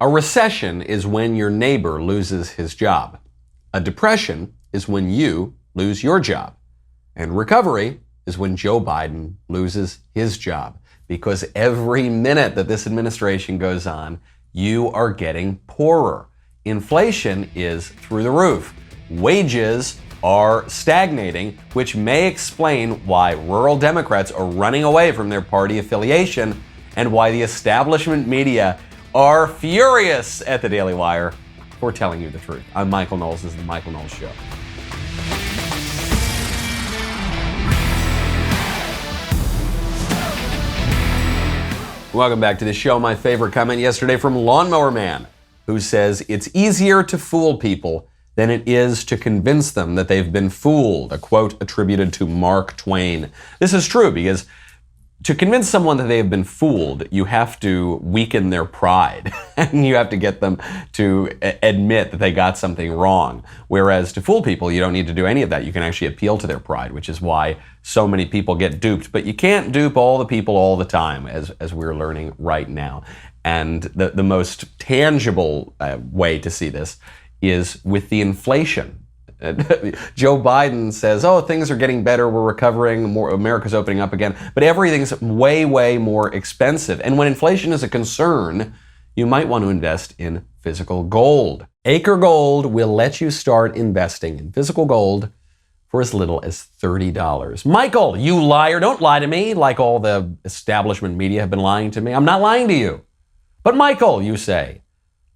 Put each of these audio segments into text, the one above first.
A recession is when your neighbor loses his job. A depression is when you lose your job. And recovery is when Joe Biden loses his job. Because every minute that this administration goes on, you are getting poorer. Inflation is through the roof. Wages are stagnating, which may explain why rural Democrats are running away from their party affiliation and why the establishment media are furious at the Daily Wire for telling you the truth. I'm Michael Knowles. This is the Michael Knowles Show. Welcome back to the show. My favorite comment yesterday from Lawnmower Man, who says, it's easier to fool people than it is to convince them that they've been fooled, a quote attributed to Mark Twain. This is true because to convince someone that they have been fooled, you have to weaken their pride and you have to get them to admit that they got something wrong. Whereas to fool people, you don't need to do any of that. You can actually appeal to their pride, which is why so many people get duped. But you can't dupe all the people all the time, as we're learning right now. And the most tangible way to see this is with the inflation. Joe Biden says, oh, things are getting better, we're recovering, America's opening up again, but everything's way, way more expensive. And when inflation is a concern, you might want to invest in physical gold. Acre Gold will let you start investing in physical gold for as little as $30. Michael, you liar, don't lie to me like all the establishment media have been lying to me. I'm not lying to you. But Michael, you say,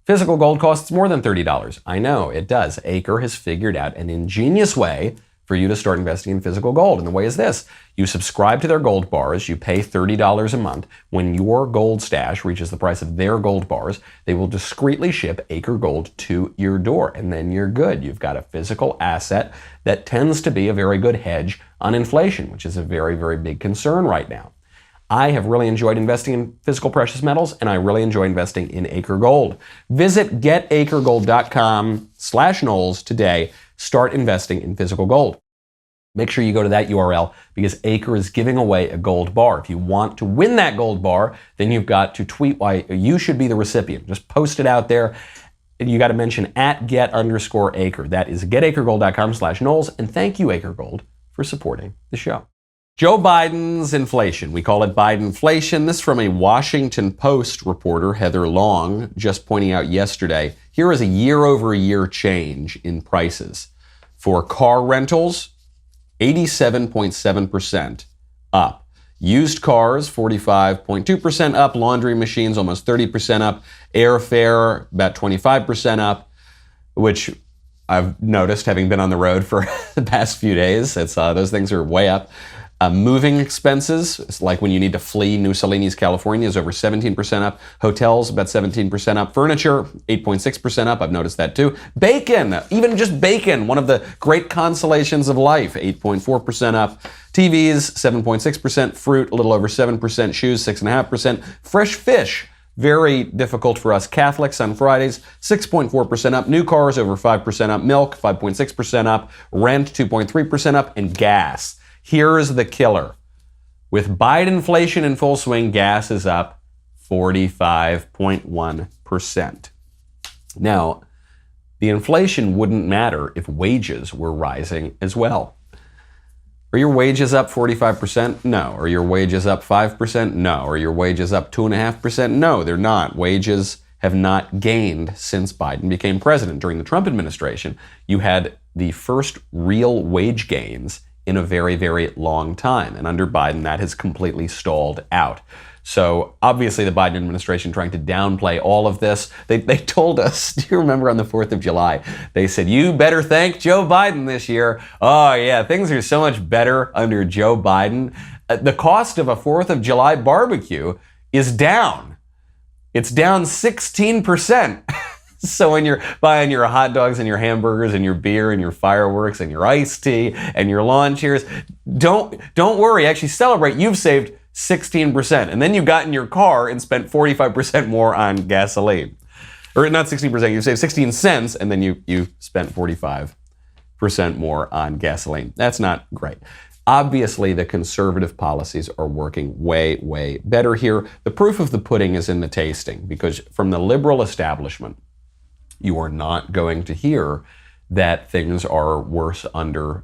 physical gold costs more than $30. I know, it does. Acre has figured out an ingenious way for you to start investing in physical gold. And the way is this. You subscribe to their gold bars, you pay $30 a month. When your gold stash reaches the price of their gold bars, they will discreetly ship Acre Gold to your door. And then you're good. You've got a physical asset that tends to be a very good hedge on inflation, which is a very, very big concern right now. I have really enjoyed investing in physical precious metals, and I really enjoy investing in Acre Gold. Visit getacregold.com/Knowles today. Start investing in physical gold. Make sure you go to that URL because Acre is giving away a gold bar. If you want to win that gold bar, then you've got to tweet why you should be the recipient. Just post it out there. You got to mention @get_Acre. That is getacregold.com/Knowles. And thank you, Acre Gold, for supporting the show. Joe Biden's inflation. We call it Bidenflation. This from a Washington Post reporter, Heather Long, just pointing out yesterday. Here is a year-over-year change in prices. For car rentals, 87.7% up. Used cars, 45.2% up. Laundry machines, almost 30% up. Airfare, about 25% up, which I've noticed having been on the road for the past few days. Those things are way up. Moving expenses, it's like when you need to flee New Salinas, California, is over 17% up. Hotels, about 17% up. Furniture, 8.6% up. I've noticed that too. Bacon, even just bacon, one of the great consolations of life, 8.4% up. TVs, 7.6%. Fruit, a little over 7%. Shoes, 6.5%. Fresh fish, very difficult for us Catholics on Fridays, 6.4% up. New cars, over 5% up. Milk, 5.6% up. Rent, 2.3% up. And gas. Here's the killer. With Bidenflation in full swing, gas is up 45.1%. Now, the inflation wouldn't matter if wages were rising as well. Are your wages up 45%? No. Are your wages up 5%? No. Are your wages up 2.5%? No, they're not. Wages have not gained since Biden became president. During the Trump administration, you had the first real wage gains in a very, very long time. And under Biden, that has completely stalled out. So obviously the Biden administration trying to downplay all of this. They told us, do you remember on the 4th of July, they said, you better thank Joe Biden this year. Oh yeah, things are so much better under Joe Biden. The cost of a 4th of July barbecue is down. It's down 16%. So when you're buying your hot dogs and your hamburgers and your beer and your fireworks and your iced tea and your lawn chairs, don't worry, actually celebrate. You've saved 16%. And then you got in your car and spent 45% more on gasoline. Or not 16%, you saved 16 cents and then you spent 45% more on gasoline. That's not great. Obviously, the conservative policies are working way, way better here. The proof of the pudding is in the tasting, because from the liberal establishment, you are not going to hear that things are worse under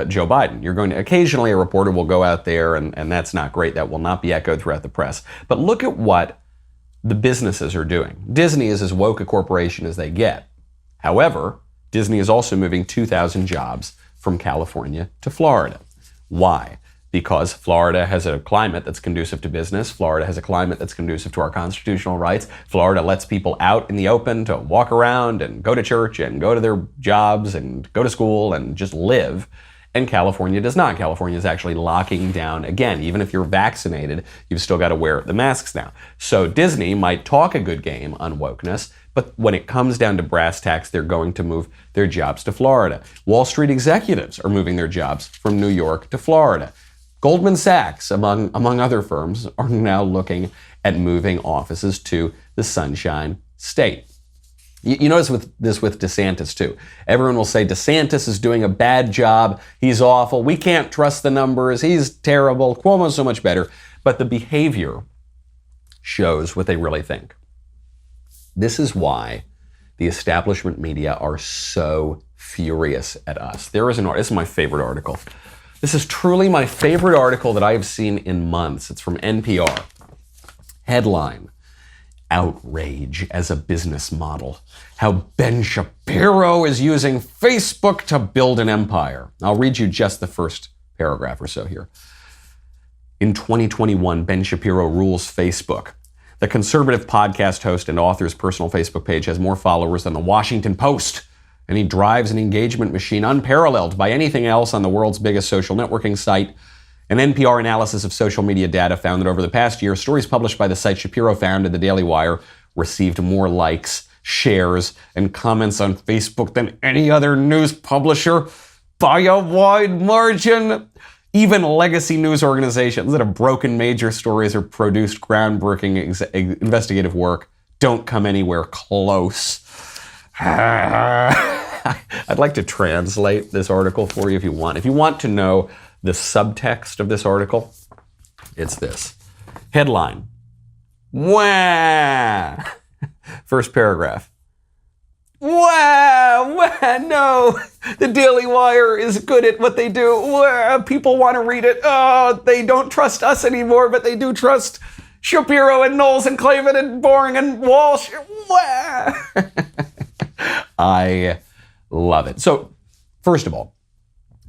Joe Biden. You're going to, occasionally a reporter will go out there, and that's not great. That will not be echoed throughout the press. But look at what the businesses are doing. Disney is as woke a corporation as they get. However, Disney is also moving 2,000 jobs from California to Florida. Why? Because Florida has a climate that's conducive to business. Florida has a climate that's conducive to our constitutional rights. Florida lets people out in the open to walk around and go to church and go to their jobs and go to school and just live. And California does not. California is actually locking down again. Even if you're vaccinated, you've still got to wear the masks now. So Disney might talk a good game on wokeness, but when it comes down to brass tacks, they're going to move their jobs to Florida. Wall Street executives are moving their jobs from New York to Florida. Goldman Sachs, among other firms, are now looking at moving offices to the Sunshine State. You notice with DeSantis too. Everyone will say DeSantis is doing a bad job. He's awful. We can't trust the numbers. He's terrible. Cuomo's so much better. But the behavior shows what they really think. This is why the establishment media are so furious at us. This is my favorite article. This is truly my favorite article that I have seen in months. It's from NPR. Headline: Outrage as a business model. How Ben Shapiro is using Facebook to build an empire. I'll read you just the first paragraph or so here. In 2021, Ben Shapiro rules Facebook. The conservative podcast host and author's personal Facebook page has more followers than the Washington Post, and he drives an engagement machine unparalleled by anything else on the world's biggest social networking site. An NPR analysis of social media data found that over the past year, stories published by the site Shapiro founded, the Daily Wire, received more likes, shares, and comments on Facebook than any other news publisher by a wide margin. Even legacy news organizations that have broken major stories or produced groundbreaking investigative work don't come anywhere close. I'd like to translate this article for you if you want. If you want to know the subtext of this article, it's this. Headline: Wah! First paragraph. Wow, no, the Daily Wire is good at what they do. Wow, people want to read it. Oh, they don't trust us anymore, but they do trust Shapiro and Knowles and Clavin and Boring and Walsh. Wow. I love it. So, first of all,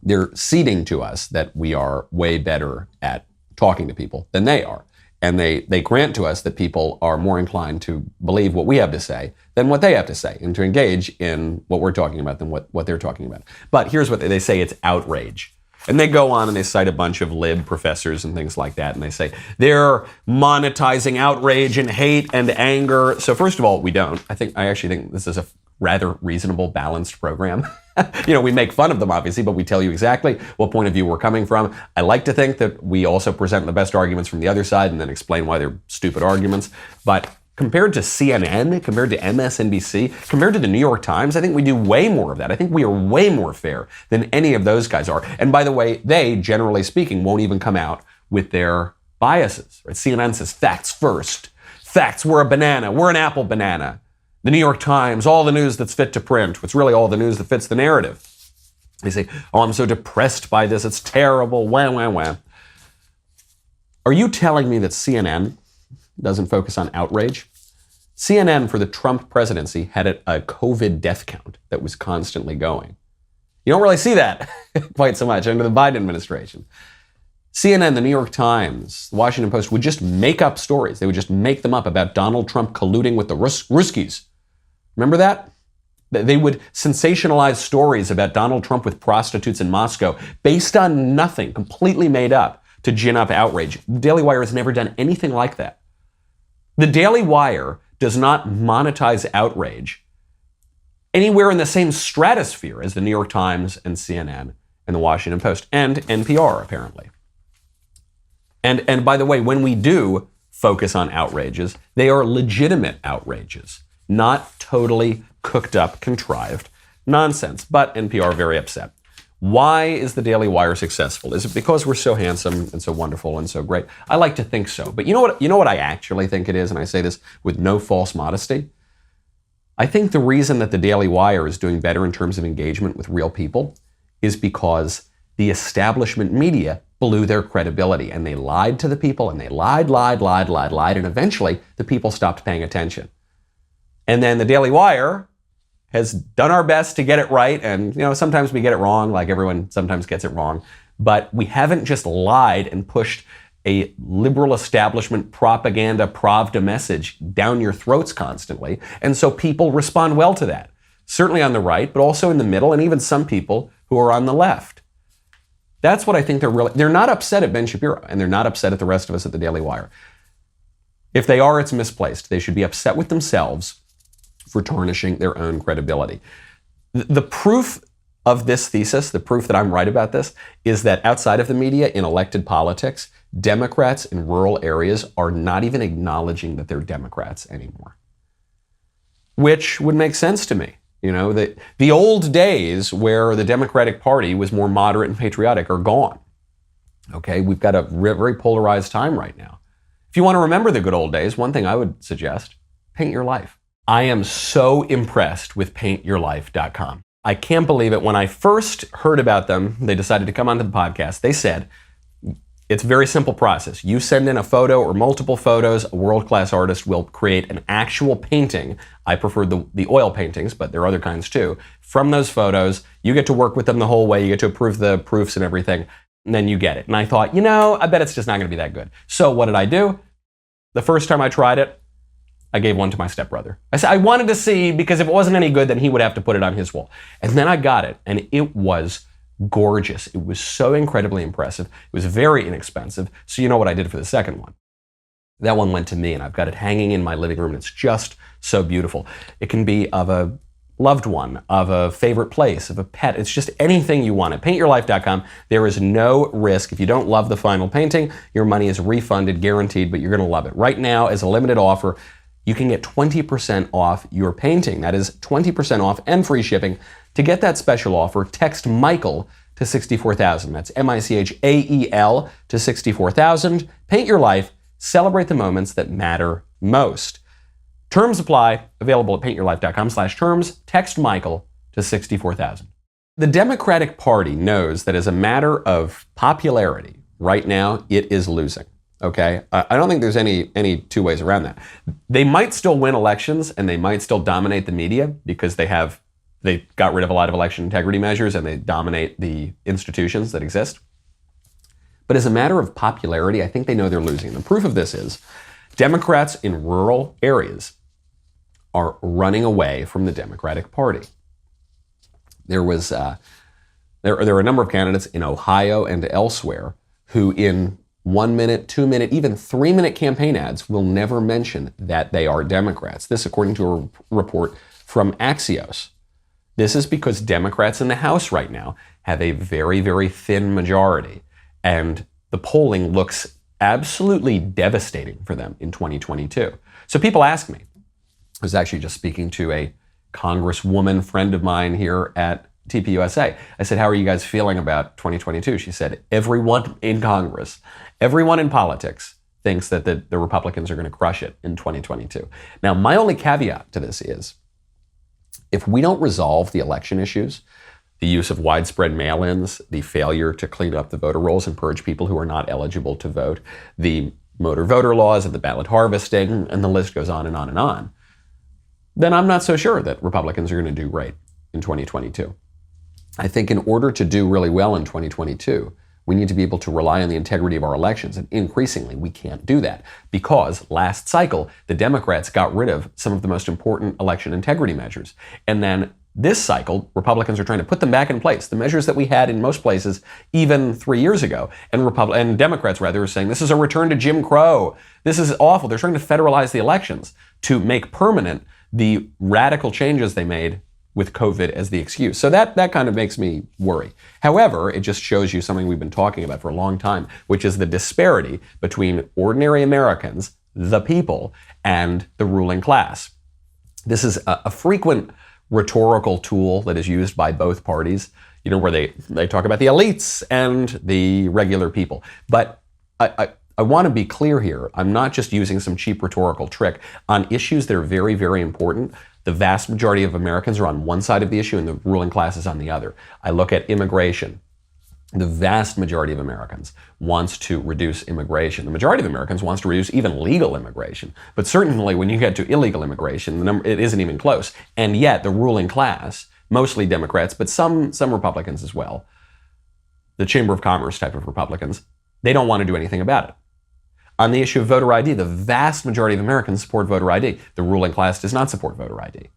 they're ceding to us that we are way better at talking to people than they are. And they grant to us that people are more inclined to believe what we have to say than what they have to say, and to engage in what we're talking about than what they're talking about. But here's what they say: it's outrage. And they go on and they cite a bunch of lib professors and things like that, and they say they're monetizing outrage and hate and anger. So first of all, we don't. I actually think this is a rather reasonable, balanced program. We make fun of them, obviously, but we tell you exactly what point of view we're coming from. I like to think that we also present the best arguments from the other side and then explain why they're stupid arguments. But compared to CNN, compared to MSNBC, compared to the New York Times, I think we do way more of that. I think we are way more fair than any of those guys are. And by the way, they, generally speaking, won't even come out with their biases. Right? CNN says facts first. Facts, we're a banana. We're an apple banana. The New York Times, all the news that's fit to print. It's really all the news that fits the narrative. They say, oh, I'm so depressed by this. It's terrible. Wah, wah, wah. Are you telling me that CNN doesn't focus on outrage? CNN for the Trump presidency had a COVID death count that was constantly going. You don't really see that quite so much under the Biden administration. CNN, the New York Times, the Washington Post would just make up stories. They would just make them up about Donald Trump colluding with the Ruskies. Remember that? They would sensationalize stories about Donald Trump with prostitutes in Moscow based on nothing, completely made up to gin up outrage. The Daily Wire has never done anything like that. The Daily Wire does not monetize outrage anywhere in the same stratosphere as the New York Times and CNN and the Washington Post and NPR, apparently. And by the way, when we do focus on outrages, they are legitimate outrages, not totally cooked up, contrived nonsense. But NPR very upset. Why is the Daily Wire successful? Is it because we're so handsome and so wonderful and so great? I like to think so. But you know what I actually think it is, and I say this with no false modesty? I think the reason that the Daily Wire is doing better in terms of engagement with real people is because the establishment media blew their credibility, and they lied to the people, and they lied, and eventually the people stopped paying attention. And then the Daily Wire has done our best to get it right, and sometimes we get it wrong, like everyone sometimes gets it wrong, but we haven't just lied and pushed a liberal establishment propaganda Pravda message down your throats constantly, and so people respond well to that. Certainly on the right, but also in the middle, and even some people who are on the left. That's what I think they're not upset at Ben Shapiro, and they're not upset at the rest of us at the Daily Wire. If they are, it's misplaced. They should be upset with themselves for tarnishing their own credibility. The proof of this thesis, the proof that I'm right about this, is that outside of the media, in elected politics, Democrats in rural areas are not even acknowledging that they're Democrats anymore. Which would make sense to me. The old days where the Democratic Party was more moderate and patriotic are gone. Okay, we've got a very polarized time right now. If you want to remember the good old days, one thing I would suggest, paint your life. I am so impressed with paintyourlife.com. I can't believe it. When I first heard about them, they decided to come onto the podcast. They said, it's a very simple process. You send in a photo or multiple photos, a world-class artist will create an actual painting. I prefer the oil paintings, but there are other kinds too. From those photos, you get to work with them the whole way. You get to approve the proofs and everything, and then you get it. And I thought, I bet it's just not going to be that good. So what did I do? The first time I tried it, I gave one to my stepbrother. I said, I wanted to see, because if it wasn't any good, then he would have to put it on his wall. And then I got it, and it was gorgeous. It was so incredibly impressive. It was very inexpensive. So you know what I did for the second one? That one went to me, and I've got it hanging in my living room, and it's just so beautiful. It can be of a loved one, of a favorite place, of a pet. It's just anything you want. At paintyourlife.com, there is no risk. If you don't love the final painting, your money is refunded, guaranteed, but you're going to love it. Right now, as a limited offer, you can get 20% off your painting. That is 20% off and free shipping. To get that special offer, text Michael to 64,000. That's MICHAEL to 64,000. Paint your life. Celebrate the moments that matter most. Terms apply. Available at paintyourlife.com/terms. Text Michael to 64,000. The Democratic Party knows that as a matter of popularity, right now, it is losing. Okay, I don't think there's any two ways around that. They might still win elections and they might still dominate the media because they got rid of a lot of election integrity measures and they dominate the institutions that exist. But as a matter of popularity, I think they know they're losing. And the proof of this is Democrats in rural areas are running away from the Democratic Party. There were a number of candidates in Ohio and elsewhere who in 1 minute, 2 minute, even 3 minute campaign ads will never mention that they are Democrats. This, according to a report from Axios. This is because Democrats in the House right now have a very, very thin majority, and the polling looks absolutely devastating for them in 2022. So people ask me, I was actually just speaking to a congresswoman friend of mine here at TPUSA. I said, how are you guys feeling about 2022? She said, everyone in Congress, everyone in politics thinks that the Republicans are going to crush it in 2022. Now, my only caveat to this is, if we don't resolve the election issues, the use of widespread mail-ins, the failure to clean up the voter rolls and purge people who are not eligible to vote, the motor voter laws and the ballot harvesting, and the list goes on and on and on, then I'm not so sure that Republicans are going to do great in 2022. I think in order to do really well in 2022, we need to be able to rely on the integrity of our elections. And increasingly, we can't do that because last cycle, the Democrats got rid of some of the most important election integrity measures. And then this cycle, Republicans are trying to put them back in place, the measures that we had in most places even 3 years ago. And Democrats, rather, are saying this is a return to Jim Crow. This is awful. They're trying to federalize the elections to make permanent the radical changes they made with COVID as the excuse. So that kind of makes me worry. However, it just shows you something we've been talking about for a long time, which is the disparity between ordinary Americans, the people, and the ruling class. This is a frequent rhetorical tool that is used by both parties. where they talk about the elites and the regular people. But I want to be clear here. I'm not just using some cheap rhetorical trick. On issues that are very, very important, the vast majority of Americans are on one side of the issue and the ruling class is on the other. I look at immigration. The vast majority of Americans wants to reduce immigration. The majority of Americans wants to reduce even legal immigration. But certainly when you get to illegal immigration, the number, it isn't even close. And yet the ruling class, mostly Democrats, but some Republicans as well, the Chamber of Commerce type of Republicans, they don't want to do anything about it. On the issue of voter ID, the vast majority of Americans support voter ID. The ruling class does not support voter ID.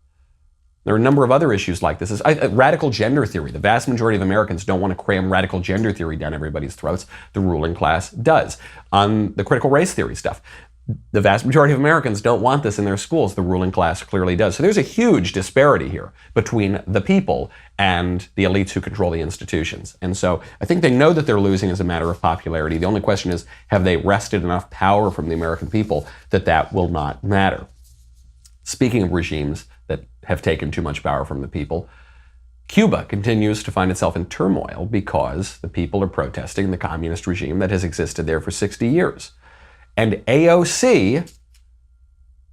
There are a number of other issues like this. Radical gender theory. The vast majority of Americans don't want to cram radical gender theory down everybody's throats. The ruling class does. On the critical race theory stuff, the vast majority of Americans don't want this in their schools. The ruling class clearly does. So there's a huge disparity here between the people and the elites who control the institutions. And so I think they know that they're losing as a matter of popularity. The only question is, have they wrested enough power from the American people that will not matter? Speaking of regimes that have taken too much power from the people, Cuba continues to find itself in turmoil because the people are protesting the communist regime that has existed there for 60 years. And AOC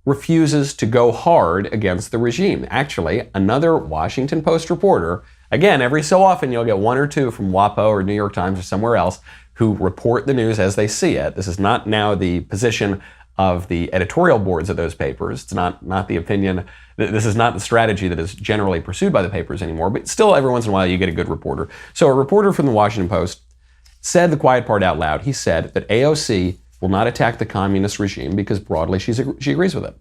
refuses to go hard against the regime. Actually, another Washington Post reporter, again, every so often you'll get one or two from WAPO or New York Times or somewhere else who report the news as they see it. This is not now the position of the editorial boards of those papers. It's not the opinion. This is not the strategy that is generally pursued by the papers anymore, but still every once in a while you get a good reporter. So a reporter from the Washington Post said the quiet part out loud. He said that AOC will not attack the communist regime because broadly she agrees with it.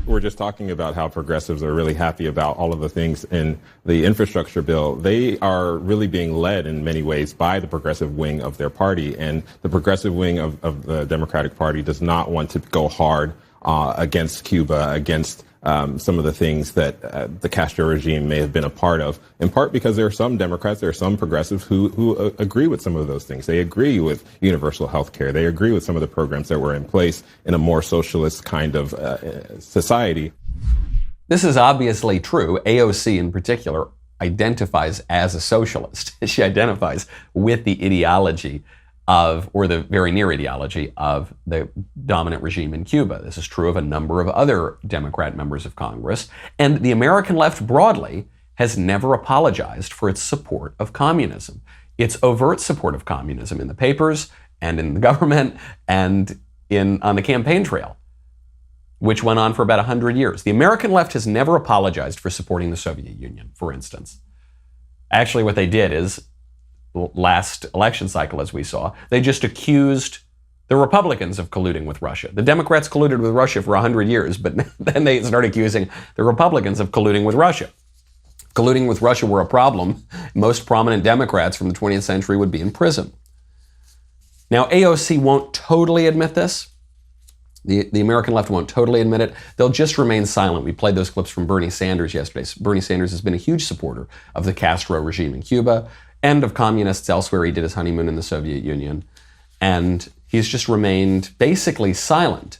We're just talking about how progressives are really happy about all of the things in the infrastructure bill. They are really being led in many ways by the progressive wing of their party. And the progressive wing of the Democratic Party does not want to go hard against Cuba, against some of the things that the Castro regime may have been a part of, in part because there are some Democrats, there are some progressives who agree with some of those things. They agree with universal health care. They agree with some of the programs that were in place in a more socialist kind of society. This is obviously true. AOC in particular identifies as a socialist. She identifies with the ideology or the very near ideology of the dominant regime in Cuba. This is true of a number of other Democrat members of Congress. And the American left broadly has never apologized for its support of communism. Its overt support of communism in the papers and in the government and on the campaign trail, which went on for about 100 years. The American left has never apologized for supporting the Soviet Union, for instance. Actually, what they did is, last election cycle, as we saw, they just accused the Republicans of colluding with Russia. The Democrats colluded with Russia for 100 years, but then they started accusing the Republicans of colluding with Russia. Colluding with Russia were a problem. Most prominent Democrats from the 20th century would be in prison. Now, AOC won't totally admit this. The American left won't totally admit it. They'll just remain silent. We played those clips from Bernie Sanders yesterday. Bernie Sanders has been a huge supporter of the Castro regime in Cuba and of communists elsewhere. He did his honeymoon in the Soviet Union. And he's just remained basically silent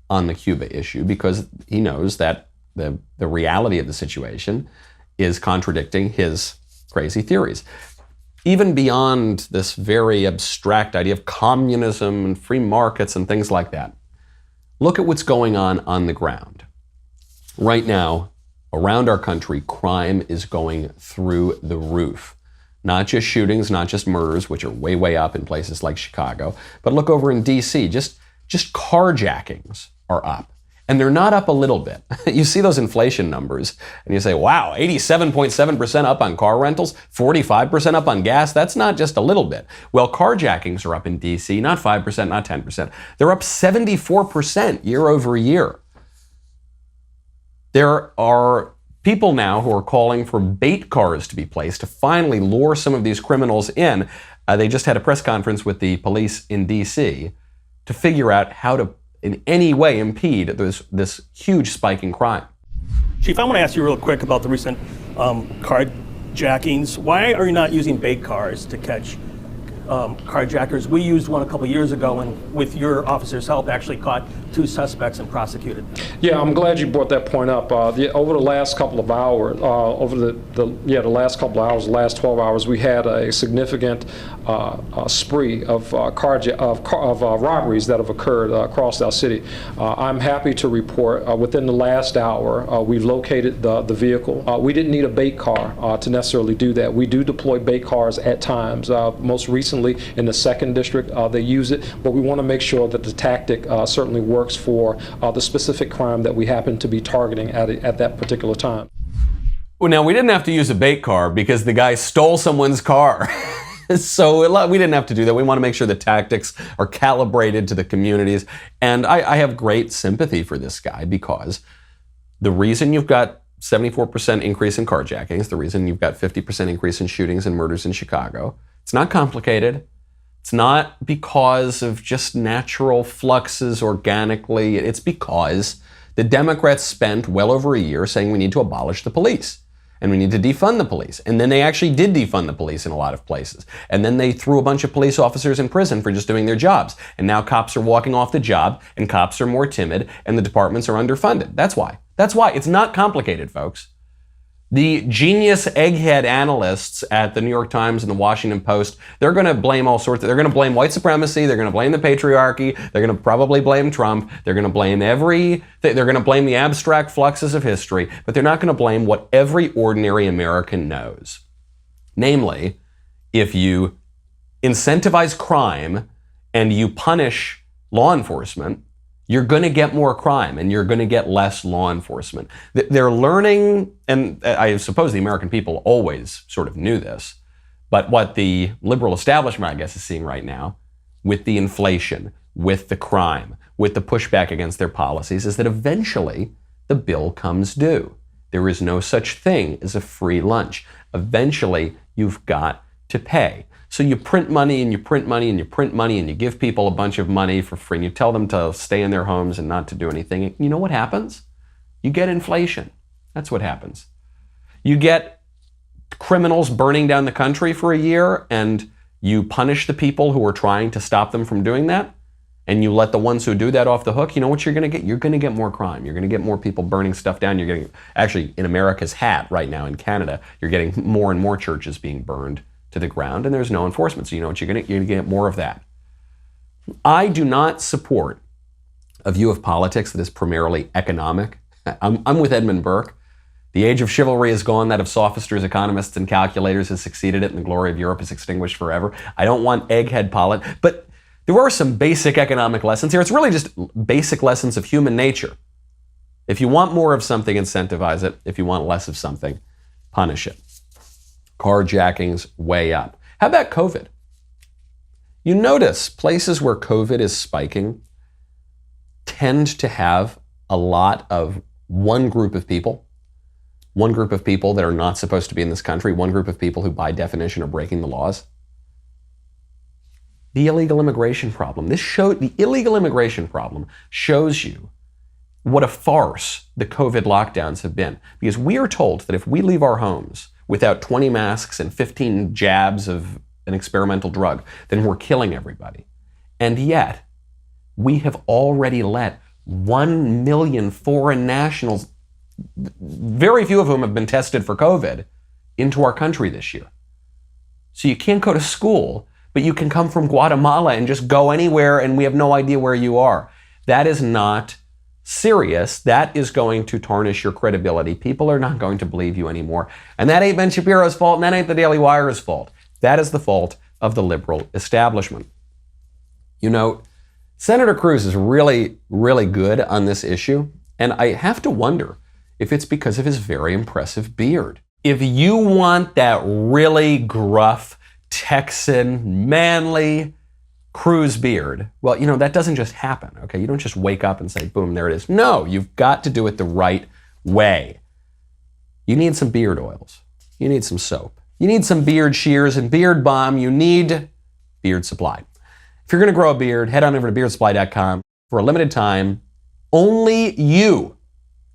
on the Cuba issue because he knows that the reality of the situation is contradicting his crazy theories. Even beyond this very abstract idea of communism and free markets and things like that, look at what's going on the ground. Right now, around our country, crime is going through the roof. Not just shootings, not just murders, which are way, way up in places like Chicago, but look over in DC, just carjackings are up. And they're not up a little bit. You see those inflation numbers and you say, wow, 87.7% up on car rentals, 45% up on gas. That's not just a little bit. Well, carjackings are up in DC, not 5%, not 10%. They're up 74% year over year. There are people now who are calling for bait cars to be placed to finally lure some of these criminals in. They just had a press conference with the police in DC to figure out how to in any way impede this huge spike in crime. Chief, I want to ask you real quick about the recent carjackings. Why are you not using bait cars to catch carjackers. We used one a couple years ago, and with your officer's help, actually caught 2 suspects and prosecuted. Yeah, I'm glad you brought that point up. Over the last couple of hours, the last couple of hours, the last 12 hours, we had a significant spree of robberies that have occurred across our city. I'm happy to report within the last hour, we've located the vehicle. We didn't need a bait car to necessarily do that. We do deploy bait cars at times. Most recently in the 2nd District, they use it, but we want to make sure that the tactic certainly works for the specific crime that we happen to be targeting at that particular time. Well, now, we didn't have to use a bait car because the guy stole someone's car. So we didn't have to do that. We want to make sure the tactics are calibrated to the communities. And I have great sympathy for this guy, because the reason you've got 74% increase in carjackings, the reason you've got 50% increase in shootings and murders in Chicago, it's not complicated. It's not because of just natural fluxes organically. It's because the Democrats spent well over a year saying we need to abolish the police and we need to defund the police. And then they actually did defund the police in a lot of places. And then they threw a bunch of police officers in prison for just doing their jobs. And now cops are walking off the job, and cops are more timid, and the departments are underfunded. That's why. That's why. It's not complicated, folks. The genius egghead analysts at the New York Times and the Washington Post, they're going to blame all sorts of, they're going to blame white supremacy, they're going to blame the patriarchy, they're going to probably blame Trump, they're going to blame they're going to blame the abstract fluxes of history, but they're not going to blame what every ordinary American knows. Namely, if you incentivize crime and you punish law enforcement, you're going to get more crime and you're going to get less law enforcement. They're learning, and I suppose the American people always sort of knew this, but what the liberal establishment, I guess, is seeing right now with the inflation, with the crime, with the pushback against their policies, is that eventually the bill comes due. There is no such thing as a free lunch. Eventually, you've got to pay. So you print money and you print money and you print money and you give people a bunch of money for free and you tell them to stay in their homes and not to do anything. And you know what happens? You get inflation. That's what happens. You get criminals burning down the country for a year, and you punish the people who are trying to stop them from doing that, and you let the ones who do that off the hook. You know what you're going to get? You're going to get more crime. You're going to get more people burning stuff down. You're getting, actually, in America's hat right now in Canada, you're getting more and more churches being burned to the ground, and there's no enforcement. So you know what you're going to get more of that. I do not support a view of politics that is primarily economic. I'm with Edmund Burke. The age of chivalry is gone. That of sophisters, economists, and calculators has succeeded it, and the glory of Europe is extinguished forever. I don't want egghead politics, but there are some basic economic lessons here. It's really just basic lessons of human nature. If you want more of something, incentivize it. If you want less of something, punish it. Carjackings way up. How about COVID? You notice places where COVID is spiking tend to have a lot of one group of people that are not supposed to be in this country, one group of people who by definition are breaking the laws. The illegal immigration problem. The illegal immigration problem shows you what a farce the COVID lockdowns have been. Because we are told that if we leave our homes without 20 masks and 15 jabs of an experimental drug, then we're killing everybody. And yet, we have already let 1 million foreign nationals, very few of whom have been tested for COVID, into our country this year. So you can't go to school, but you can come from Guatemala and just go anywhere and we have no idea where you are. That is not serious. That is going to tarnish your credibility. People are not going to believe you anymore. And that ain't Ben Shapiro's fault, and that ain't the Daily Wire's fault. That is the fault of the liberal establishment. You know, Senator Cruz is really, really good on this issue, and I have to wonder if it's because of his very impressive beard. If you want that really gruff, Texan, manly Cruz beard, well, you know, that doesn't just happen, okay? You don't just wake up and say, boom, there it is. No, you've got to do it the right way. You need some beard oils. You need some soap. You need some beard shears and beard balm. You need Beard Supply. If you're going to grow a beard, head on over to beardsupply.com. For a limited time, only you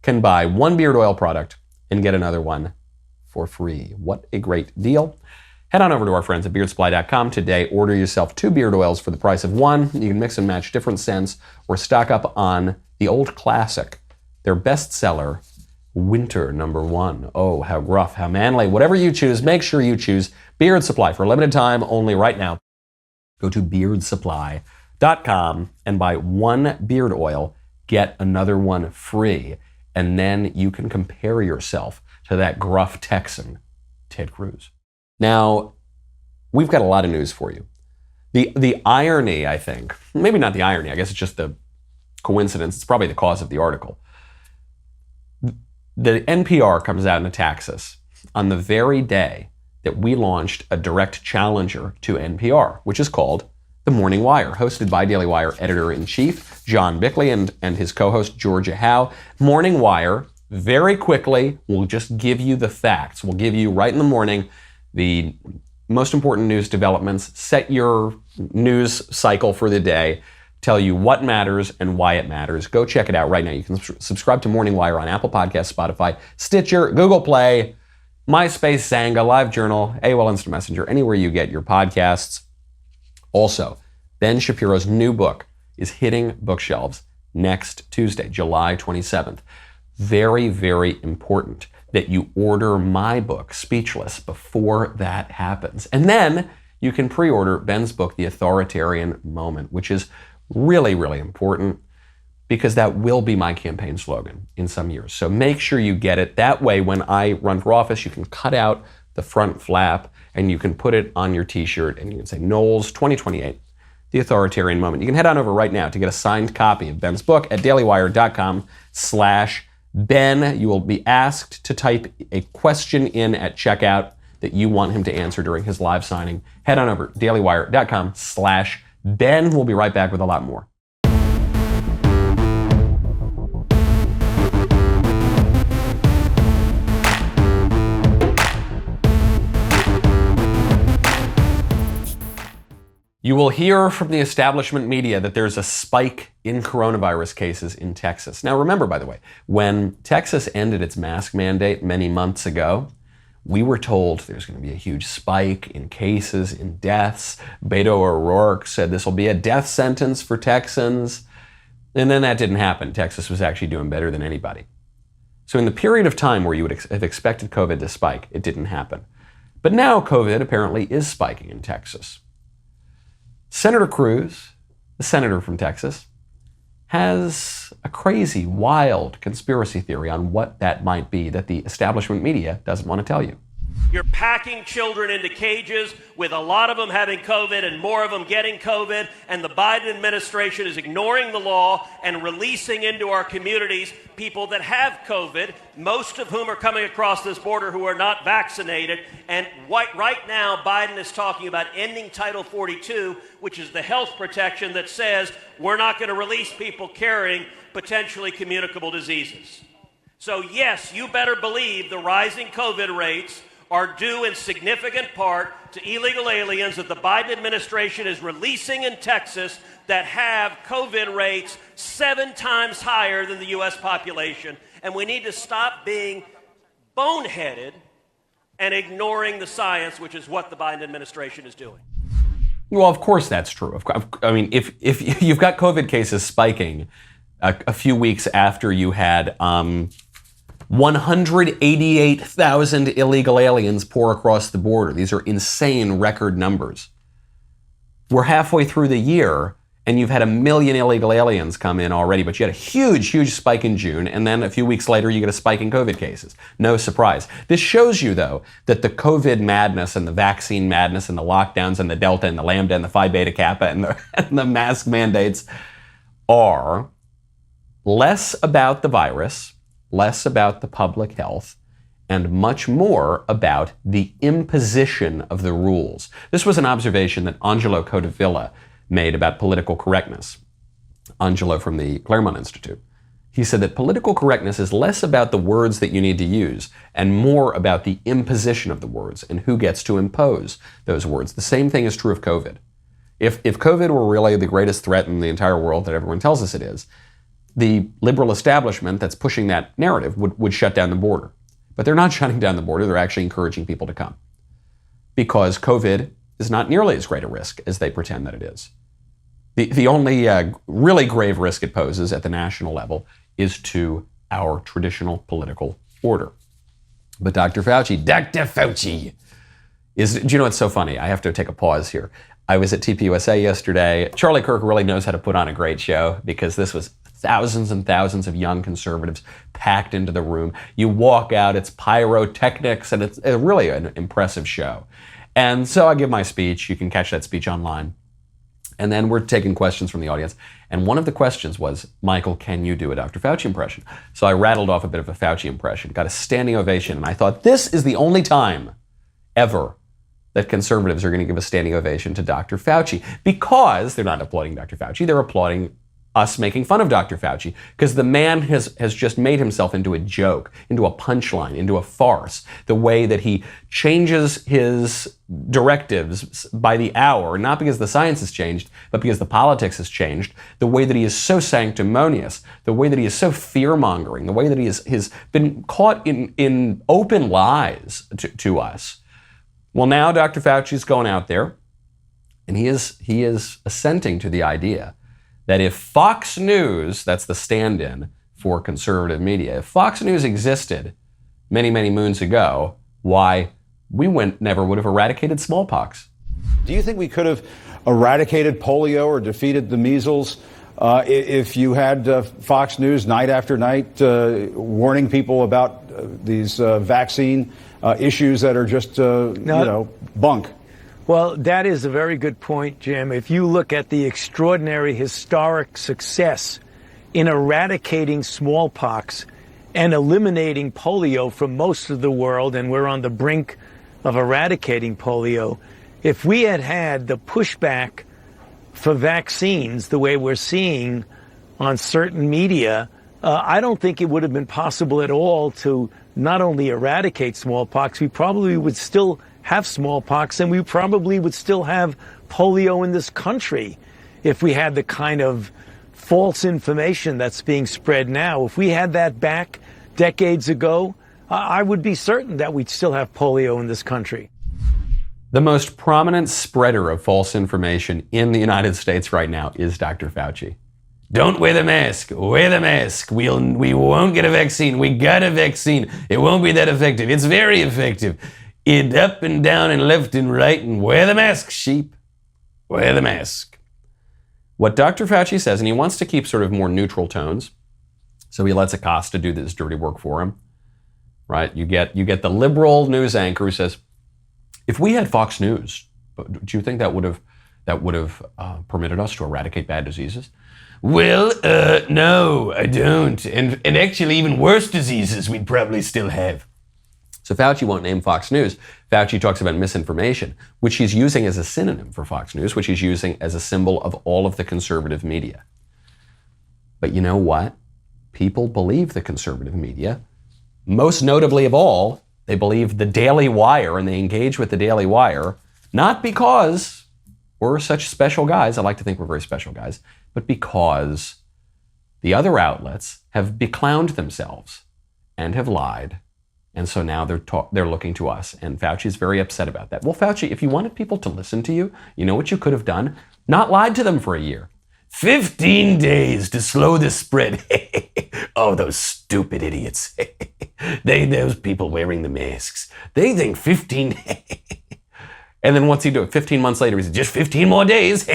can buy one beard oil product and get another one for free. What a great deal. Head on over to our friends at beardsupply.com today. Order yourself 2 beard oils for the price of 1. You can mix and match different scents or stock up on the old classic, their bestseller, Winter #1. Oh, how gruff, how manly. Whatever you choose, make sure you choose Beard Supply for a limited time only right now. Go to beardsupply.com and buy 1 beard oil, get another one free. And then you can compare yourself to that gruff Texan, Ted Cruz. Now, we've got a lot of news for you. The irony, I think, maybe not the irony, I guess it's just the coincidence, it's probably the cause of the article. The NPR comes out and attacks us on the very day that we launched a direct challenger to NPR, which is called The Morning Wire, hosted by Daily Wire editor-in-chief John Bickley and his co-host Georgia Howe. Morning Wire, very quickly, will just give you the facts. We'll give you, right in the morning, the most important news developments, set your news cycle for the day, tell you what matters and why it matters. Go check it out right now. You can subscribe to Morning Wire on Apple Podcasts, Spotify, Stitcher, Google Play, MySpace, Xanga, LiveJournal, AOL Instant Messenger, anywhere you get your podcasts. Also, Ben Shapiro's new book is hitting bookshelves next Tuesday, July 27th. Very, very important that you order my book, Speechless, before that happens. And then you can pre-order Ben's book, The Authoritarian Moment, which is really, really important because that will be my campaign slogan in some years. So make sure you get it. That way, when I run for office, you can cut out the front flap and you can put it on your t-shirt and you can say, Knowles 2028, The Authoritarian Moment. You can head on over right now to get a signed copy of Ben's book at dailywire.com/Ben. You will be asked to type a question in at checkout that you want him to answer during his live signing. Head on over to dailywire.com/Ben. We'll be right back with a lot more. You will hear from the establishment media that there's a spike in coronavirus cases in Texas. Now remember, by the way, when Texas ended its mask mandate many months ago, we were told there's going to be a huge spike in cases, in deaths. Beto O'Rourke said this will be a death sentence for Texans. And then that didn't happen. Texas was actually doing better than anybody. So in the period of time where you would have expected COVID to spike, it didn't happen. But now COVID apparently is spiking in Texas. Senator Cruz, the senator from Texas, has a crazy, wild conspiracy theory on what that might be that the establishment media doesn't want to tell you. You're packing children into cages with a lot of them having COVID and more of them getting COVID, and the Biden administration is ignoring the law and releasing into our communities people that have COVID, most of whom are coming across this border who are not vaccinated. And right now, Biden is talking about ending Title 42, which is the health protection that says we're not going to release people carrying potentially communicable diseases. So yes, you better believe the rising COVID rates are due in significant part to illegal aliens that the Biden administration is releasing in Texas that have COVID rates 7 times higher than the U.S. population. And we need to stop being boneheaded and ignoring the science, which is what the Biden administration is doing. Well, of course that's true. I mean, if you've got COVID cases spiking a few weeks after you had 188,000 illegal aliens pour across the border. These are insane record numbers. We're halfway through the year, and you've had 1 million illegal aliens come in already, but you had a huge, huge spike in June, and then a few weeks later, you get a spike in COVID cases. No surprise. This shows you, though, that the COVID madness and the vaccine madness and the lockdowns and the Delta and the Lambda and the Phi Beta Kappa and the mask mandates are less about the virus, less about the public health, and much more about the imposition of the rules. This was an observation that Angelo Codevilla made about political correctness. Angelo from the Claremont Institute. He said that political correctness is less about the words that you need to use and more about the imposition of the words and who gets to impose those words. The same thing is true of COVID. If COVID were really the greatest threat in the entire world that everyone tells us it is, the liberal establishment that's pushing that narrative would shut down the border. But they're not shutting down the border, they're actually encouraging people to come. because COVID is not nearly as great a risk as they pretend that it is. The only really grave risk it poses at the national level is to our traditional political order. But Dr. Fauci is, do you know what's so funny? I have to take a pause here. I was at TPUSA yesterday. Charlie Kirk really knows how to put on a great show, because this was thousands and thousands of young conservatives packed into the room. You walk out, it's pyrotechnics, and it's really an impressive show. And so I give my speech. You can catch that speech online. And then we're taking questions from the audience. And one of the questions was, Michael, can you do a Dr. Fauci impression? So I rattled off a bit of a Fauci impression, got a standing ovation, and I thought, this is the only time ever that conservatives are going to give a standing ovation to Dr. Fauci, because they're not applauding Dr. Fauci, they're applauding us making fun of Dr. Fauci, because the man has just made himself into a joke, into a punchline, into a farce. The way that he changes his directives by the hour, not because the science has changed, but because the politics has changed. The way that he is so sanctimonious, the way that he is so fear-mongering, the way that he has been caught in open lies to us. Well, now Dr. Fauci's going out there, and he is assenting to the idea that if Fox News, that's the stand-in for conservative media, if Fox News existed many, many moons ago, why, we never would have eradicated smallpox. Do you think we could have eradicated polio or defeated the measles if you had Fox News night after night warning people about these vaccine issues that are just, bunk? Well, that is a very good point, Jim. If you look at the extraordinary historic success in eradicating smallpox and eliminating polio from most of the world, and we're on the brink of eradicating polio, if we had had the pushback for vaccines the way we're seeing on certain media, I don't think it would have been possible at all to not only eradicate smallpox, we probably would still have smallpox, and we probably would still have polio in this country if we had the kind of false information that's being spread now. If we had that back decades ago, I would be certain that we'd still have polio in this country. The most prominent spreader of false information in the United States right now is Dr. Fauci. Don't wear the mask. Wear the mask. We won't get a vaccine. We got a vaccine. It won't be that effective. It's very effective. It up and down and left and right, and wear the mask, sheep. Wear the mask. What Dr. Fauci says, and he wants to keep sort of more neutral tones, so he lets Acosta do this dirty work for him, right? You get the liberal news anchor who says, if we had Fox News, do you think that would have permitted us to eradicate bad diseases? Well, no, I don't. And actually, even worse diseases we'd probably still have. So Fauci won't name Fox News. Fauci talks about misinformation, which he's using as a synonym for Fox News, which he's using as a symbol of all of the conservative media. But you know what? People believe the conservative media. Most notably of all, they believe the Daily Wire, and they engage with the Daily Wire, not because we're such special guys. I like to think we're very special guys, but because the other outlets have beclowned themselves and have lied. And so now they're looking to us, and Fauci's very upset about that. Well, Fauci, if you wanted people to listen to you, you know what you could have done? Not lied to them for a year. 15 days to slow the spread. Oh, those stupid idiots. Those people wearing the masks. They think 15 days. And then what's he do? 15 months later, he says, just 15 more days.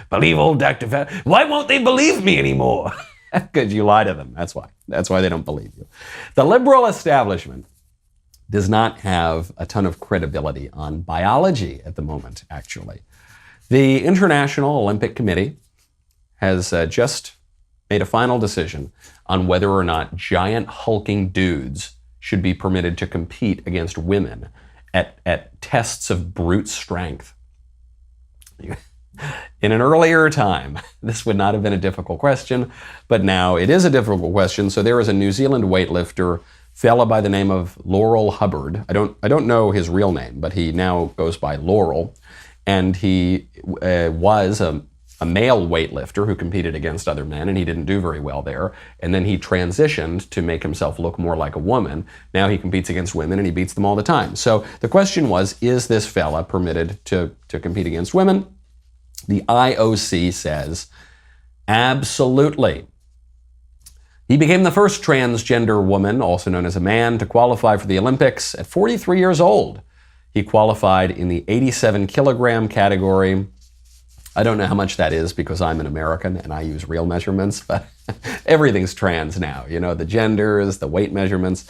Believe old Dr. Fauci. Why won't they believe me anymore? Because you lie to them. That's why. That's why they don't believe you. The liberal establishment does not have a ton of credibility on biology at the moment, actually. The International Olympic Committee has just made a final decision on whether or not giant hulking dudes should be permitted to compete against women at tests of brute strength. In an earlier time, this would not have been a difficult question, but now it is a difficult question. So there is a New Zealand weightlifter, fella by the name of Laurel Hubbard. I don't know his real name, but he now goes by Laurel, and he was a a male weightlifter who competed against other men, and he didn't do very well there. And then he transitioned to make himself look more like a woman. Now he competes against women, and he beats them all the time. So the question was, is this fella permitted to compete against women? The IOC says, absolutely. He became the first transgender woman, also known as a man, to qualify for the Olympics at 43 years old. He qualified in the 87 kilogram category. I don't know how much that is because I'm an American and I use real measurements, but everything's trans now. You know, the genders, the weight measurements.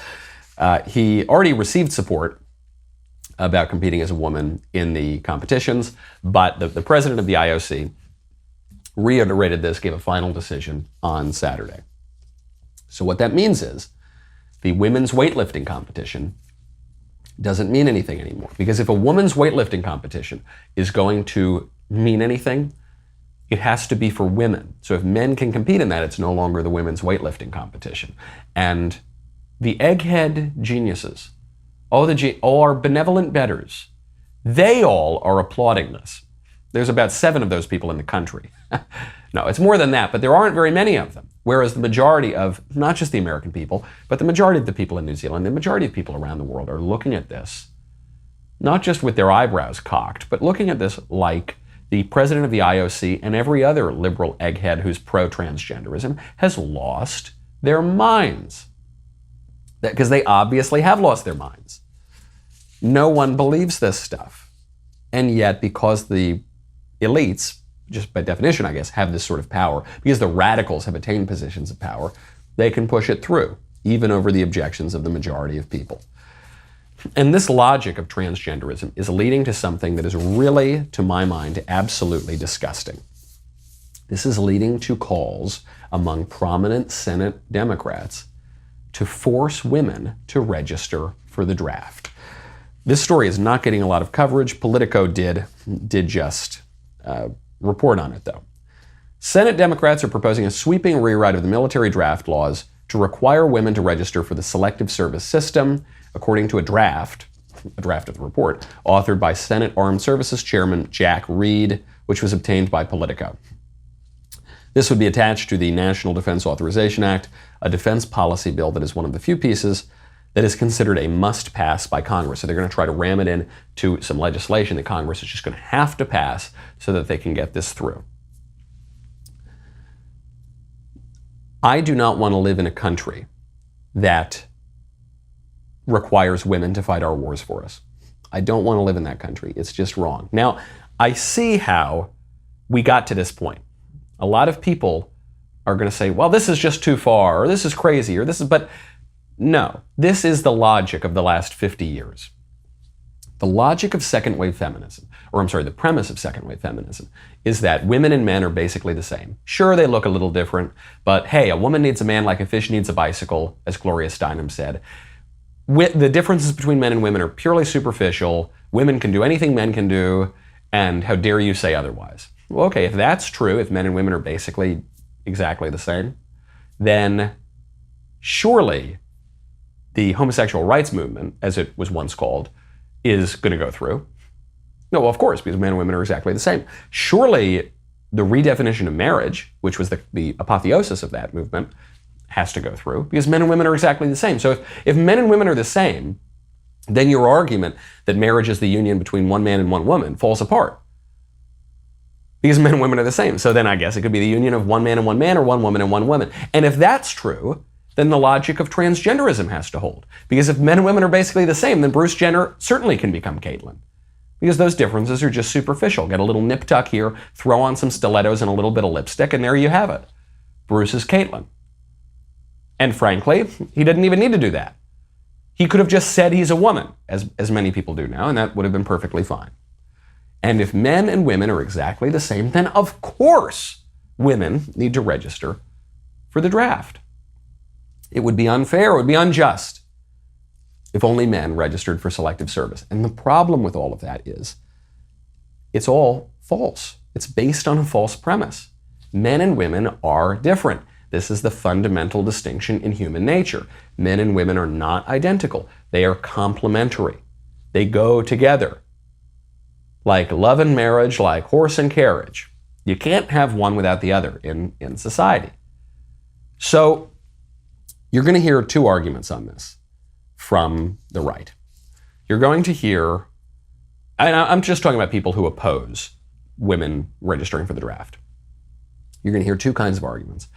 He already received support about competing as a woman in the competitions, but the president of the IOC reiterated this, gave a final decision on Saturday. So what that means is the women's weightlifting competition doesn't mean anything anymore. Because if a woman's weightlifting competition is going to mean anything, it has to be for women. So if men can compete in that, it's no longer the women's weightlifting competition. And the egghead geniuses, all our benevolent betters, they all are applauding this. There's about 7 of those people in the country. No, it's more than that, but there aren't very many of them. Whereas the majority of, not just the American people, but the majority of the people in New Zealand, the majority of people around the world are looking at this, not just with their eyebrows cocked, but looking at this like the president of the IOC and every other liberal egghead who's pro-transgenderism has lost their minds. Because they obviously have lost their minds. No one believes this stuff. And yet, because the elites, just by definition, I guess, have this sort of power, because the radicals have attained positions of power, they can push it through, even over the objections of the majority of people. And this logic of transgenderism is leading to something that is really, to my mind, absolutely disgusting. This is leading to calls among prominent Senate Democrats to force women to register for the draft. This story is not getting a lot of coverage. Politico did just report on it, though. Senate Democrats are proposing a sweeping rewrite of the military draft laws to require women to register for the Selective Service System, according to a draft of the report, authored by Senate Armed Services Chairman Jack Reed, which was obtained by Politico. This would be attached to the National Defense Authorization Act, a defense policy bill that is one of the few pieces that is considered a must-pass by Congress. So they're going to try to ram it into some legislation that Congress is just going to have to pass so that they can get this through. I do not want to live in a country that requires women to fight our wars for us. I don't want to live in that country. It's just wrong. Now, I see how we got to this point. A lot of people are going to say, well, this is just too far, or this is crazy, or this is, but no, this is the logic of the last 50 years. The logic of second-wave feminism, the premise of second-wave feminism, is that women and men are basically the same. Sure, they look a little different, but hey, a woman needs a man like a fish needs a bicycle, as Gloria Steinem said. The differences between men and women are purely superficial. Women can do anything men can do, and how dare you say otherwise? Well, okay, if that's true, if men and women are basically exactly the same, then surely the homosexual rights movement, as it was once called, is going to go through. No, well, of course, because men and women are exactly the same. Surely the redefinition of marriage, which was the apotheosis of that movement, has to go through, because men and women are exactly the same. So if men and women are the same, then your argument that marriage is the union between one man and one woman falls apart. Because men and women are the same. So then I guess it could be the union of one man and one man, or one woman and one woman. And if that's true, then the logic of transgenderism has to hold. Because if men and women are basically the same, then Bruce Jenner certainly can become Caitlyn. Because those differences are just superficial. Get a little nip tuck here, throw on some stilettos and a little bit of lipstick, and there you have it. Bruce is Caitlyn. And frankly, he didn't even need to do that. He could have just said he's a woman, as many people do now, and that would have been perfectly fine. And if men and women are exactly the same, then of course women need to register for the draft. It would be unfair, it would be unjust if only men registered for selective service. And the problem with all of that is it's all false. It's based on a false premise. Men and women are different. This is the fundamental distinction in human nature. Men and women are not identical. They are complementary. They go together. Like love and marriage, like horse and carriage. You can't have one without the other in society. So you're going to hear two arguments on this from the right. You're going to hear, and I'm just talking about people who oppose women registering for the draft. You're going to hear two kinds of arguments.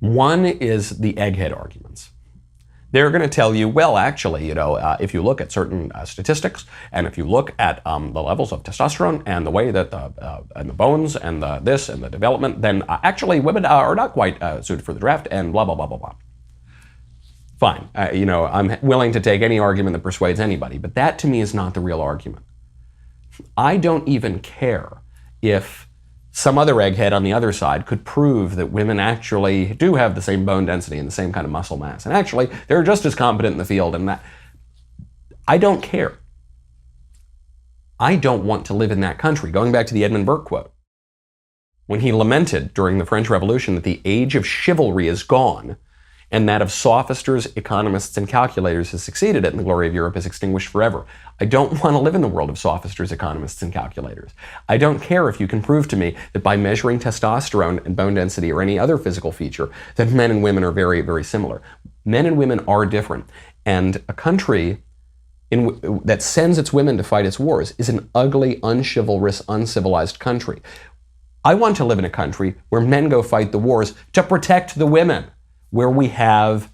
One is the egghead arguments. They're going to tell you, well, actually, if you look at certain statistics, and if you look at the levels of testosterone and the way that and the bones and the this and the development, then actually women are not quite suited for the draft, and blah blah blah blah blah. Fine, I'm willing to take any argument that persuades anybody, but that to me is not the real argument. I don't even care if some other egghead on the other side could prove that women actually do have the same bone density and the same kind of muscle mass. And actually, they're just as competent in the field. And that, I don't care. I don't want to live in that country. Going back to the Edmund Burke quote, when he lamented during the French Revolution that the age of chivalry is gone, and that of sophisters, economists, and calculators has succeeded it, and the glory of Europe is extinguished forever. I don't want to live in the world of sophisters, economists, and calculators. I don't care if you can prove to me that by measuring testosterone and bone density or any other physical feature, that men and women are very, very similar. Men and women are different. And a country that sends its women to fight its wars is an ugly, unchivalrous, uncivilized country. I want to live in a country where men go fight the wars to protect the women, where we have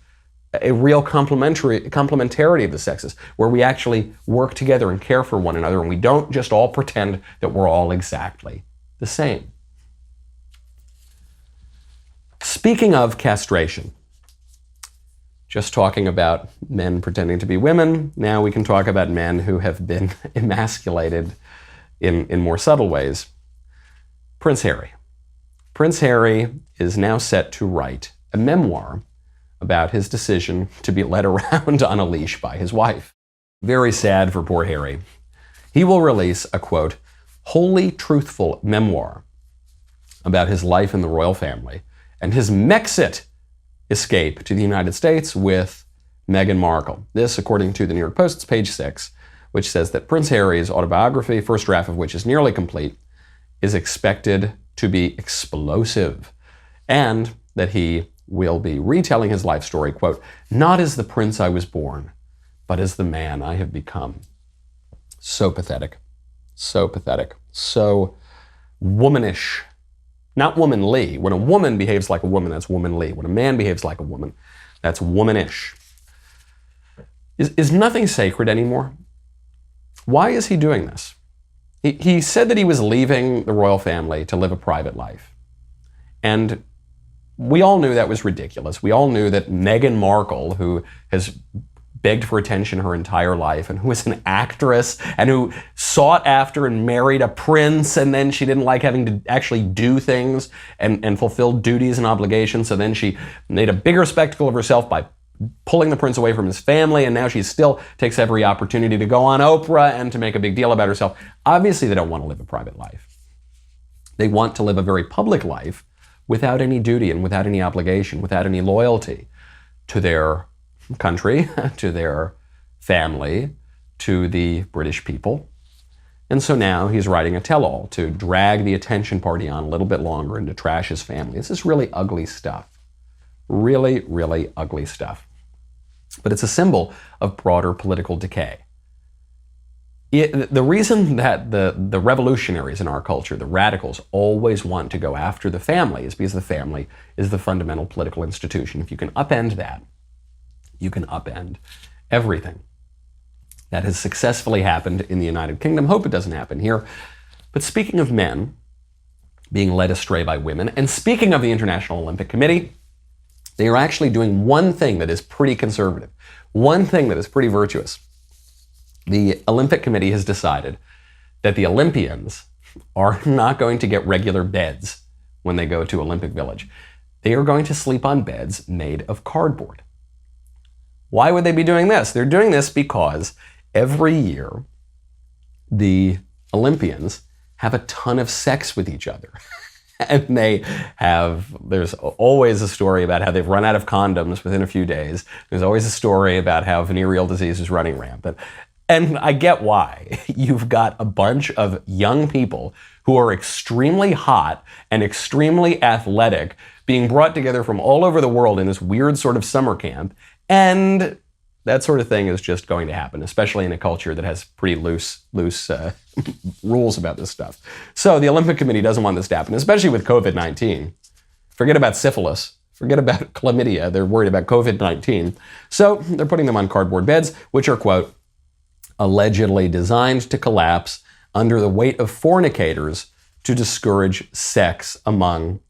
a real complementarity of the sexes, where we actually work together and care for one another, and we don't just all pretend that we're all exactly the same. Speaking of castration, just talking about men pretending to be women, now we can talk about men who have been emasculated in more subtle ways. Prince Harry. Prince Harry is now set to write a memoir about his decision to be led around on a leash by his wife. Very sad for poor Harry. He will release a, quote, wholly truthful memoir about his life in the royal family and his Mexit escape to the United States with Meghan Markle. This, according to the New York Post's page 6, which says that Prince Harry's autobiography, first draft of which is nearly complete, is expected to be explosive, and that he will be retelling his life story, quote, not as the prince I was born, but as the man I have become. So pathetic. So pathetic. So womanish. Not womanly. When a woman behaves like a woman, that's womanly. When a man behaves like a woman, that's womanish. Is nothing sacred anymore? Why is he doing this? He said that he was leaving the royal family to live a private life. And we all knew that was ridiculous. We all knew that Meghan Markle, who has begged for attention her entire life and who is an actress and who sought after and married a prince, and then she didn't like having to actually do things and fulfill duties and obligations, so then she made a bigger spectacle of herself by pulling the prince away from his family, and now she still takes every opportunity to go on Oprah and to make a big deal about herself. Obviously, they don't want to live a private life. They want to live a very public life without any duty and without any obligation, without any loyalty to their country, to their family, to the British people. And so now he's writing a tell-all to drag the attention party on a little bit longer and to trash his family. This is really ugly stuff. Really, really ugly stuff. But it's a symbol of broader political decay. The reason that the revolutionaries in our culture, the radicals, always want to go after the family is because the family is the fundamental political institution. If you can upend that, you can upend everything. That has successfully happened in the United Kingdom. Hope it doesn't happen here. But speaking of men being led astray by women, and speaking of the International Olympic Committee, they are actually doing one thing that is pretty conservative, one thing that is pretty virtuous. The Olympic Committee has decided that the Olympians are not going to get regular beds when they go to Olympic Village. They are going to sleep on beds made of cardboard. Why would they be doing this? They're doing this because every year the Olympians have a ton of sex with each other. And there's always a story about how they've run out of condoms within a few days. There's always a story about how venereal disease is running rampant. And I get why. You've got a bunch of young people who are extremely hot and extremely athletic being brought together from all over the world in this weird sort of summer camp. And that sort of thing is just going to happen, especially in a culture that has pretty loose rules about this stuff. So the Olympic Committee doesn't want this to happen, especially with COVID-19. Forget about syphilis. Forget about chlamydia. They're worried about COVID-19. So they're putting them on cardboard beds, which are, quote, allegedly designed to collapse under the weight of fornicators to discourage sex amid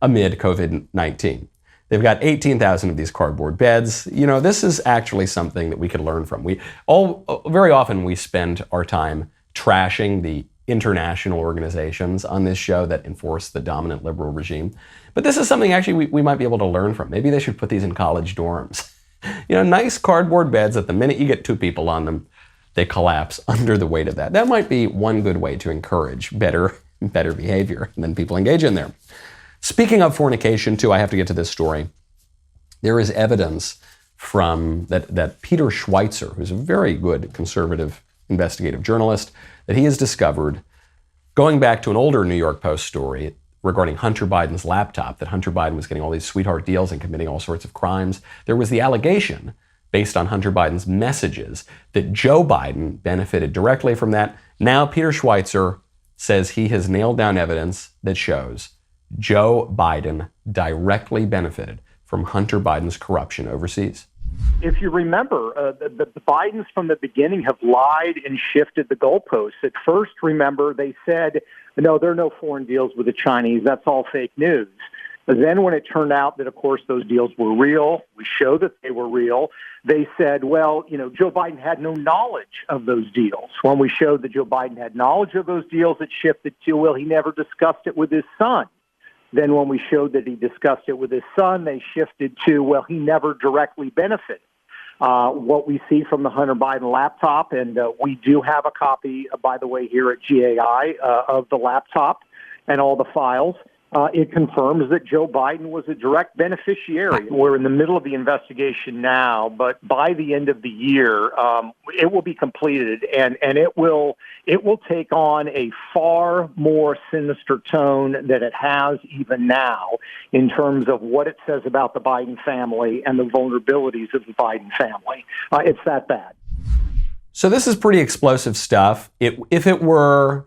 COVID-19. They've got 18,000 of these cardboard beds. You know, this is actually something that we could learn from. Very often we spend our time trashing the international organizations on this show that enforce the dominant liberal regime. But this is something actually we might be able to learn from. Maybe they should put these in college dorms. You know, nice cardboard beds that the minute you get two people on them, they collapse under the weight of that. That might be one good way to encourage better behavior, and then people engage in there. Speaking of fornication, too, I have to get to this story. There is evidence from that Peter Schweitzer, who's a very good conservative investigative journalist, that he has discovered, going back to an older New York Post story regarding Hunter Biden's laptop, that Hunter Biden was getting all these sweetheart deals and committing all sorts of crimes. There was the allegation, based on Hunter Biden's messages, that Joe Biden benefited directly from that. Now Peter Schweitzer says he has nailed down evidence that shows Joe Biden directly benefited from Hunter Biden's corruption overseas. If you remember, the Bidens from the beginning have lied and shifted the goalposts. At first, remember, they said, no, there are no foreign deals with the Chinese. That's all fake news. But then when it turned out that, of course, those deals were real, we showed that they were real, they said, well, you know, Joe Biden had no knowledge of those deals. When we showed that Joe Biden had knowledge of those deals, it shifted to, well, he never discussed it with his son. Then when we showed that he discussed it with his son, they shifted to, well, he never directly benefited. What we see from the Hunter Biden laptop, and we do have a copy, by the way, here at GAI of the laptop and all the files, it confirms that Joe Biden was a direct beneficiary. We're in the middle of the investigation now, but by the end of the year, it will be completed, and it will take on a far more sinister tone than it has even now in terms of what it says about the Biden family and the vulnerabilities of the Biden family. It's that bad. So this is pretty explosive stuff. If it were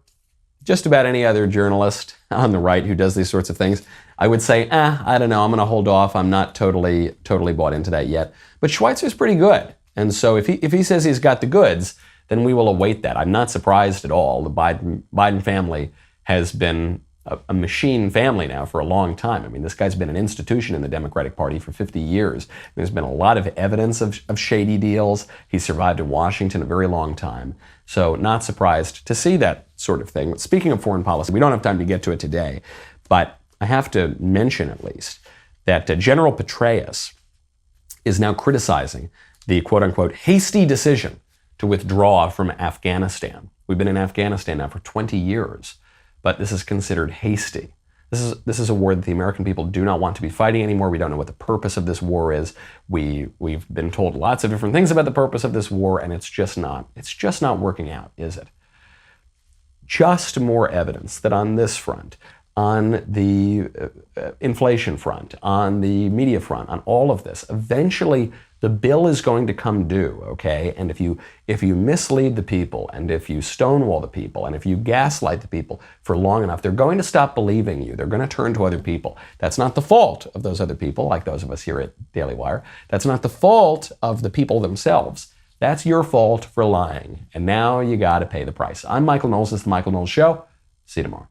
just about any other journalist on the right who does these sorts of things, I would say, I don't know, I'm going to hold off. I'm not totally bought into that yet. But Schweitzer's pretty good. And so if he says he's got the goods, then we will await that. I'm not surprised at all. The Biden family has been a machine family now for a long time. I mean, this guy's been an institution in the Democratic Party for 50 years. There's been a lot of evidence of shady deals. He survived in Washington a very long time. So not surprised to see that sort of thing. Speaking of foreign policy, we don't have time to get to it today, but I have to mention at least that General Petraeus is now criticizing the quote-unquote hasty decision to withdraw from Afghanistan. We've been in Afghanistan now for 20 years. But this is considered hasty. This is a war that the American people do not want to be fighting anymore. We don't know what the purpose of this war is. We've been told lots of different things about the purpose of this war, and it's just not working out, is it? Just more evidence that on this front, on the inflation front, on the media front, on all of this, eventually the bill is going to come due, okay? And if you mislead the people, and if you stonewall the people, and if you gaslight the people for long enough, they're going to stop believing you. They're going to turn to other people. That's not the fault of those other people, like those of us here at Daily Wire. That's not the fault of the people themselves. That's your fault for lying. And now you got to pay the price. I'm Michael Knowles. This is The Michael Knowles Show. See you tomorrow.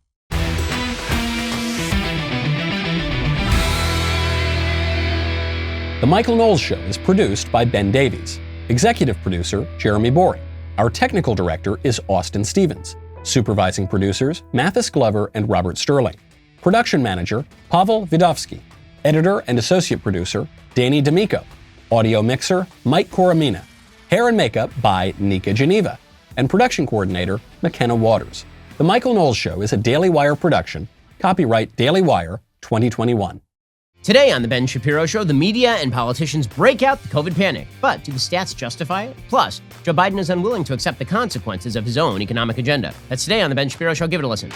The Michael Knowles Show is produced by Ben Davies. Executive producer, Jeremy Boring. Our technical director is Austin Stevens. Supervising producers, Mathis Glover and Robert Sterling. Production manager, Pavel Vidovsky. Editor and associate producer, Danny D'Amico. Audio mixer, Mike Coromina. Hair and makeup by Nika Geneva. And production coordinator, McKenna Waters. The Michael Knowles Show is a Daily Wire production. Copyright Daily Wire 2021. Today on The Ben Shapiro Show, the media and politicians break out the COVID panic. But do the stats justify it? Plus, Joe Biden is unwilling to accept the consequences of his own economic agenda. That's today on The Ben Shapiro Show. Give it a listen.